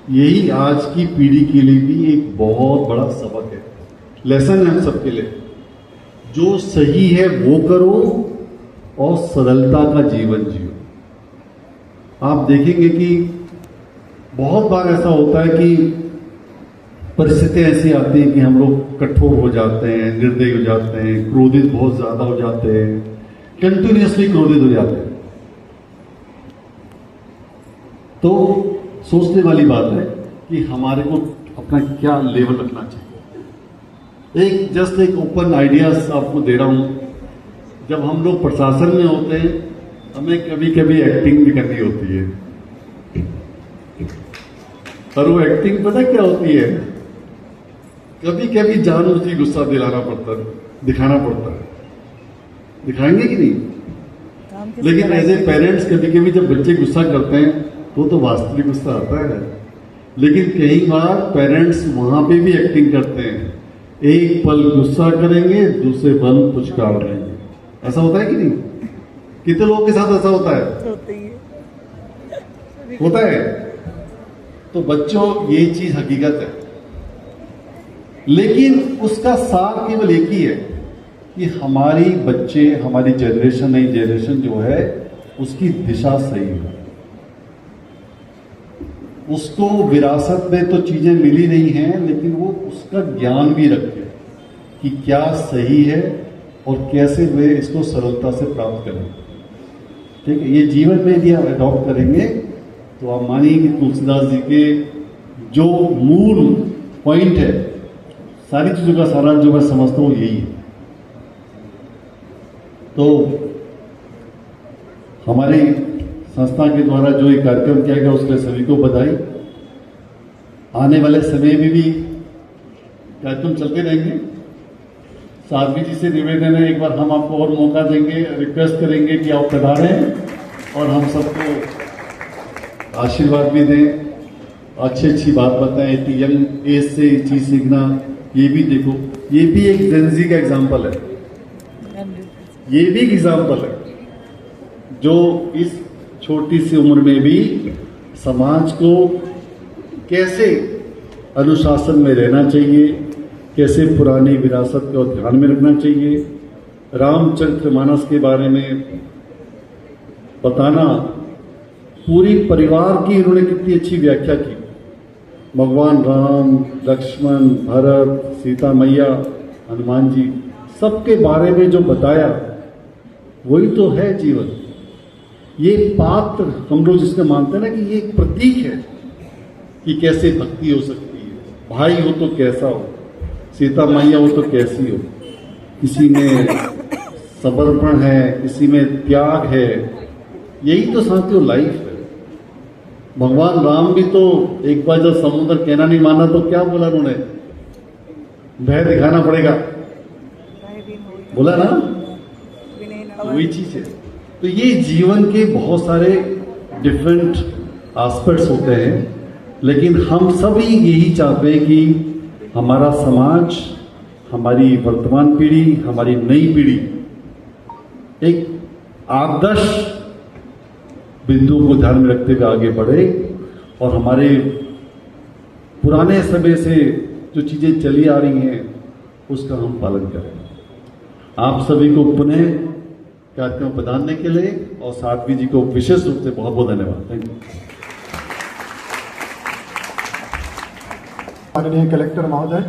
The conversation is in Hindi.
यही आज की पीढ़ी के लिए भी एक बहुत बड़ा सबक है, लेसन है हम सबके लिए। जो सही है वो करो और सरलता का जीवन जियो। आप देखेंगे कि बहुत बार ऐसा होता है कि परिस्थितियां ऐसी आती हैं कि हम लोग कठोर हो जाते हैं, निर्दयी हो जाते हैं, क्रोधित बहुत ज्यादा हो जाते हैं, कंटिन्यूअसली क्रोधित हो जाते हैं। तो सोचने वाली बात है कि हमारे को अपना क्या लेवल रखना चाहिए। एक ओपन आइडियाज आपको दे रहा हूं। जब हम लोग प्रशासन में होते हैं, हमें कभी कभी एक्टिंग भी करनी होती है, और वो एक्टिंग पता क्या होती है, कभी कभी जानबूझ गुस्सा दिलाना पड़ता है, दिखाना पड़ता है। दिखाएंगे कि नहीं? लेकिन एज ए पेरेंट्स कभी कभी जब बच्चे गुस्सा करते हैं तो वास्तविक गुस्सा आता है। लेकिन कई बार पेरेंट्स वहां पे भी एक्टिंग करते हैं, एक पल गुस्सा करेंगे, दूसरे पल पुचकार देंगे। ऐसा होता है कि नहीं? कितने लोगों के साथ ऐसा होता है? होता है। तो बच्चों, ये चीज हकीकत है। लेकिन उसका सार केवल एक ही है कि हमारी बच्चे, हमारी जनरेशन, नई जनरेशन जो है, उसकी दिशा सही है। उसको विरासत में तो चीजें मिली नहीं हैं, लेकिन वो उसका ज्ञान भी रखे कि क्या सही है और कैसे वे इसको सरलता से प्राप्त करें। ठीक है? ये जीवन में यदि आप अडॉप्ट करेंगे तो आप मानिए कि तुलसीदास जी के जो मूल पॉइंट है, सारी चीजों का सारा जो मैं समझता हूं यही है। तो हमारी संस्था के द्वारा जो ये कार्यक्रम किया गया उसके लिए सभी को बधाई। आने वाले समय में भी कार्यक्रम चलते रहेंगे। साध्वी जी से निवेदन है, एक बार हम आपको और मौका देंगे, रिक्वेस्ट करेंगे कि आप पधारें और हम सबको आशीर्वाद भी दें, अच्छी बात बताएं। कि यंग एज से ये चीज सीखना, ये भी देखो, ये भी एक जेनजी का एग्जाम्पल है। ये भी एक एग्जाम्पल है जो इस छोटी सी उम्र में भी समाज को कैसे अनुशासन में रहना चाहिए, कैसे पुरानी विरासत को ध्यान में रखना चाहिए, रामचरितमानस के बारे में बताना, पूरी परिवार की इन्होंने कितनी अच्छी व्याख्या की। भगवान राम, लक्ष्मण, भरत, सीता मैया, हनुमान जी, सबके बारे में जो बताया, वही तो है जीवन। ये पात्र हम लोग जिसको मानते हैं ना कि ये एक प्रतीक है कि कैसे भक्ति हो सकती है। भाई हो तो कैसा हो, सीता मैया हो तो कैसी हो, किसी में समर्पण है, किसी में त्याग है। यही तो साथियों लाइफ है। भगवान राम भी तो एक बार जब समुद्र कहना नहीं माना तो क्या बोला उन्होंने? भय दिखाना पड़ेगा, बोला ना? वही चीज है। तो ये जीवन के बहुत सारे डिफरेंट एस्पेक्ट्स होते हैं, लेकिन हम सभी यही चाहते हैं कि हमारा समाज, हमारी वर्तमान पीढ़ी, हमारी नई पीढ़ी एक आदर्श बिंदु को ध्यान में रखते हुए आगे बढ़े और हमारे पुराने समय से जो चीजें चली आ रही हैं उसका हम पालन करें। आप सभी को पुनः कार्यक्रम प्रदान के लिए और साध्वी जी को विशेष रूप से बहुत बहुत धन्यवाद। Thank you. माननीय कलेक्टर महोदय,